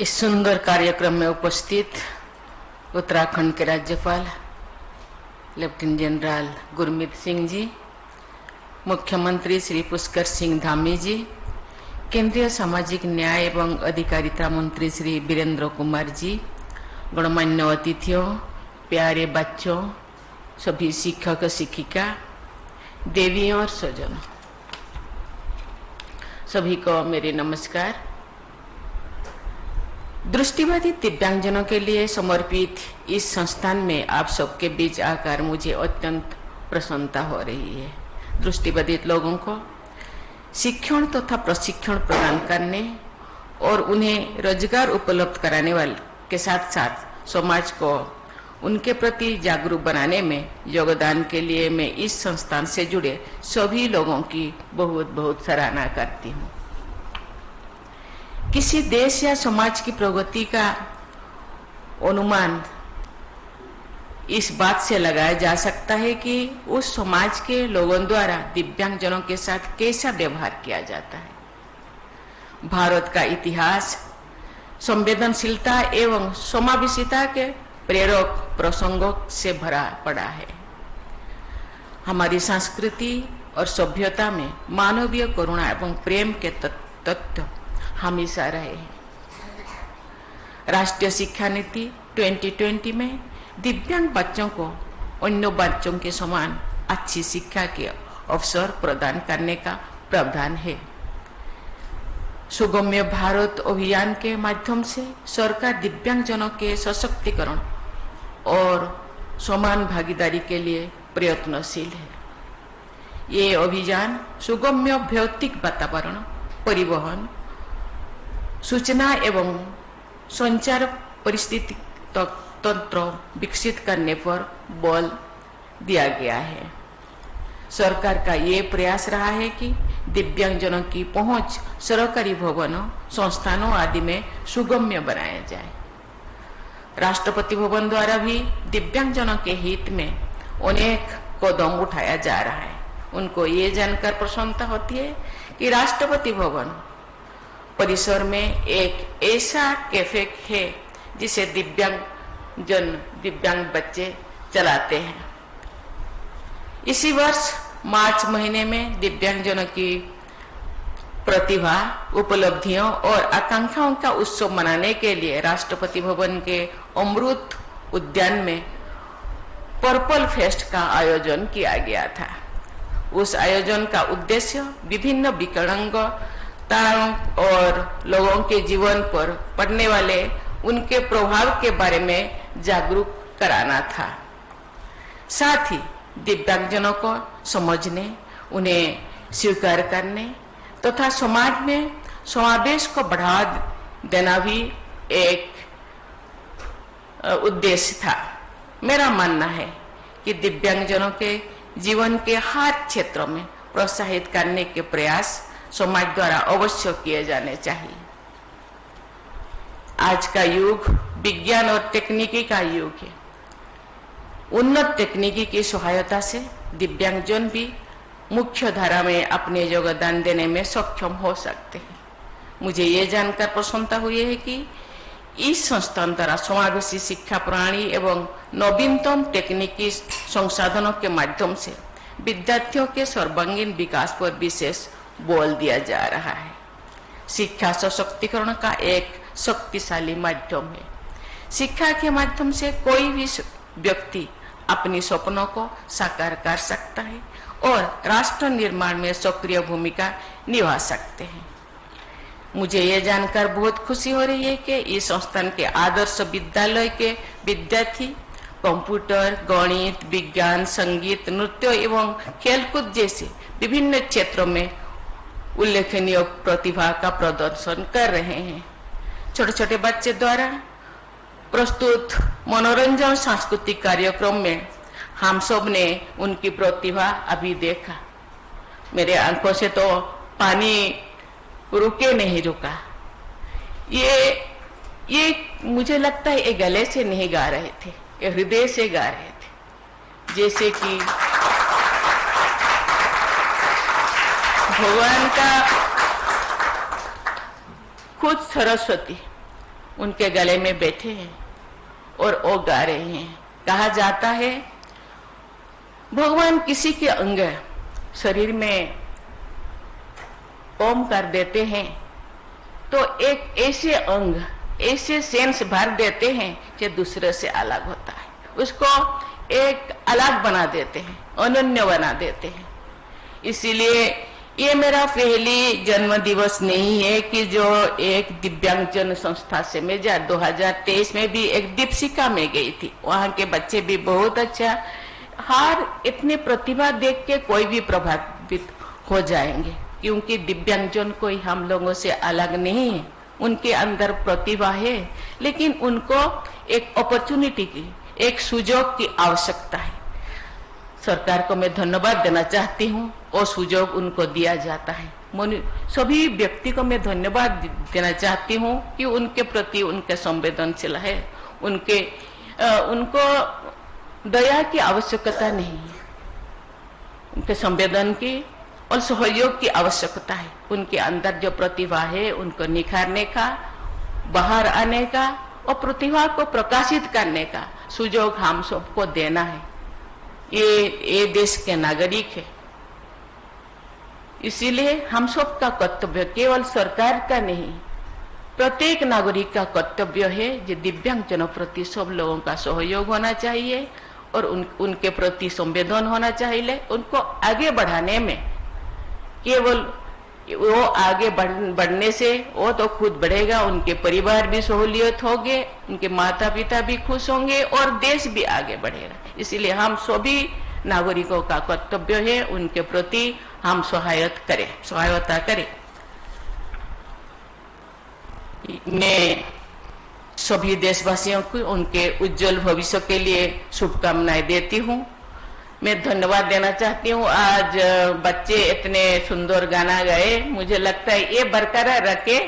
इस सुंदर कार्यक्रम में उपस्थित उत्तराखंड के राज्यपाल लेफ्टिनेंट जनरल गुरमीत सिंह जी, मुख्यमंत्री श्री पुष्कर सिंह धामी जी, केंद्रीय सामाजिक न्याय एवं अधिकारिता मंत्री श्री वीरेंद्र कुमार जी, गणमान्य अतिथियों, प्यारे बच्चों, सभी शिक्षक शिक्षिका, देवी और स्वजनों, सभी को मेरे नमस्कार। दृष्टिबाधित दिव्यांगजनों के लिए समर्पित इस संस्थान में आप सबके बीच आकर मुझे अत्यंत प्रसन्नता हो रही है। दृष्टिबाधित लोगों को शिक्षण तथा प्रशिक्षण प्रदान करने और उन्हें रोजगार उपलब्ध कराने वाले के साथ साथ समाज को उनके प्रति जागरूक बनाने में योगदान के लिए मैं इस संस्थान से जुड़े सभी लोगों की बहुत बहुत सराहना करती हूँ। किसी देश या समाज की प्रगति का अनुमान इस बात से लगाया जा सकता है कि उस समाज के लोगों द्वारा दिव्यांगजनों के साथ कैसा व्यवहार किया जाता है। भारत का इतिहास संवेदनशीलता एवं समावेशिता के प्रेरक प्रसंगों से भरा पड़ा है। हमारी संस्कृति और सभ्यता में मानवीय करुणा एवं प्रेम के तत्व हमेशा रहे हैं। राष्ट्रीय शिक्षा नीति 2020 में दिव्यांग बच्चों को अन्य बच्चों के समान अच्छी शिक्षा के अवसर प्रदान करने का प्रावधान है। सुगम्य भारत अभियान के माध्यम से सरकार दिव्यांगजनों के सशक्तिकरण और समान भागीदारी के लिए प्रयत्नशील है। ये अभियान सुगम्य भौतिक वातावरण, परिवहन, सूचना एवं संचार परिस्थिति तंत्र विकसित करने पर बल दिया गया है। सरकार का ये प्रयास रहा है कि दिव्यांगजनों की पहुंच सरकारी भवनों, संस्थानों आदि में सुगम्य बनाया जाए। राष्ट्रपति भवन द्वारा भी दिव्यांगजनों के हित में अनेक कदम उठाया जा रहा है। उनको ये जानकर प्रसन्नता होती है कि राष्ट्रपति भवन परिसर में एक ऐसा कैफे है जिसे दिव्यांग बच्चे चलाते हैं। इसी वर्ष मार्च महीने में दिव्यांगजनों की प्रतिभा, उपलब्धियों और आकांक्षाओं का उत्सव मनाने के लिए राष्ट्रपति भवन के अमृत उद्यान में पर्पल फेस्ट का आयोजन किया गया था। उस आयोजन का उद्देश्य विभिन्न विकलांगताओं और लोगों के जीवन पर पड़ने वाले उनके प्रभाव के बारे में जागरूक कराना था। साथ ही दिव्यांगजनों को समझने, उन्हें स्वीकार करने तथा समाज में समावेश को बढ़ावा देना भी एक उद्देश्य था। मेरा मानना है कि दिव्यांगजनों के जीवन के हर क्षेत्र में प्रोत्साहित करने के प्रयास समाज द्वारा अवश्य किए जाने चाहिए। आज का युग विज्ञान और तकनीकी का युग है। उन्नत तकनीकी की सहायता से दिव्यांगजन भी मुख्य धारा में अपने योगदान देने में सक्षम हो सकते हैं। मुझे ये जानकर प्रसन्नता हुई है कि इस संस्थान द्वारा समावेशी शिक्षा प्रणाली एवं नवीनतम तकनीकी संसाधनों के माध्यम से विद्यार्थियों के सर्वांगीण विकास पर विशेष बल दिया जा रहा है। शिक्षा सशक्तिकरण का एक शक्तिशाली माध्यम है। शिक्षा के माध्यम से कोई भी व्यक्ति अपनी सपनों को साकार कर सकता है और राष्ट्र निर्माण में सक्रिय भूमिका निभा सकते हैं। मुझे यह जानकर बहुत खुशी हो रही है कि इस संस्थान के आदर्श विद्यालय के विद्यार्थी कंप्यूटर, गणित, विज्ञान, संगीत, नृत्य एवं खेलकूद जैसे विभिन्न क्षेत्रों में उल्लेखनीय प्रतिभा का प्रदर्शन कर रहे हैं। छोटे छोटे बच्चे द्वारा प्रस्तुत मनोरंजन सांस्कृतिक कार्यक्रम में हम सब ने उनकी प्रतिभा अभी देखा। मेरे आंखों से तो पानी रुके नहीं रुका। ये मुझे लगता है ये गले से नहीं गा रहे थे, ये हृदय से गा रहे थे। जैसे कि भगवान का खुद सरस्वती उनके गले में बैठे हैं और वो गा रहे हैं। कहा जाता है भगवान किसी के अंग शरीर में ओम कर देते हैं तो एक ऐसे अंग, ऐसे सेंस भर देते हैं जो दूसरे से अलग होता है, उसको एक अलग बना देते हैं, अनन्य बना देते हैं। इसीलिए ये मेरा पहली जन्म दिवस नहीं है कि जो एक दिव्यांगजन संस्था से मैं 2023 में भी एक दीपशिखा में गई थी, वहां के बच्चे भी बहुत अच्छा, हर इतनी प्रतिभा देख के कोई भी प्रभावित हो जाएंगे, क्योंकि दिव्यांगजन कोई हम लोगों से अलग नहीं है, उनके अंदर प्रतिभा है, लेकिन उनको एक अपॉर्चुनिटी की, एक सुजोग की आवश्यकता है। सरकार को मैं धन्यवाद देना चाहती हूँ, वो सुजोग उनको दिया जाता है। सभी व्यक्ति को मैं धन्यवाद देना चाहती हूँ कि उनके प्रति उनके संवेदनशील है, उनको दया की आवश्यकता नहीं है, उनके संवेदन की और सहयोग की आवश्यकता है। उनके अंदर जो प्रतिभा है उनको निखारने का, बाहर आने का और प्रतिभा को प्रकाशित करने का सुजोग हम सबको देना है। ये देश के नागरिक है, इसीलिए हम सब का कर्तव्य, केवल सरकार का नहीं, प्रत्येक नागरिक का कर्तव्य है कि दिव्यांगजनों प्रति सब लोगों का सहयोग होना चाहिए और उनके प्रति संवेदन होना चाहिए। उनको आगे बढ़ाने में, केवल वो आगे बढ़ने से वो तो खुद बढ़ेगा, उनके परिवार भी सहूलियत होंगे, उनके माता पिता भी खुश होंगे और देश भी आगे बढ़ेगा। इसीलिए हम सभी नागरिकों का कर्तव्य है उनके प्रति हम सहायता करें। मैं सभी देशवासियों को उनके उज्जवल भविष्य के लिए शुभकामनाएं देती हूँ। मैं धन्यवाद देना चाहती हूँ। आज बच्चे इतने सुंदर गाना गाए, मुझे लगता है ये बरकरार रखे।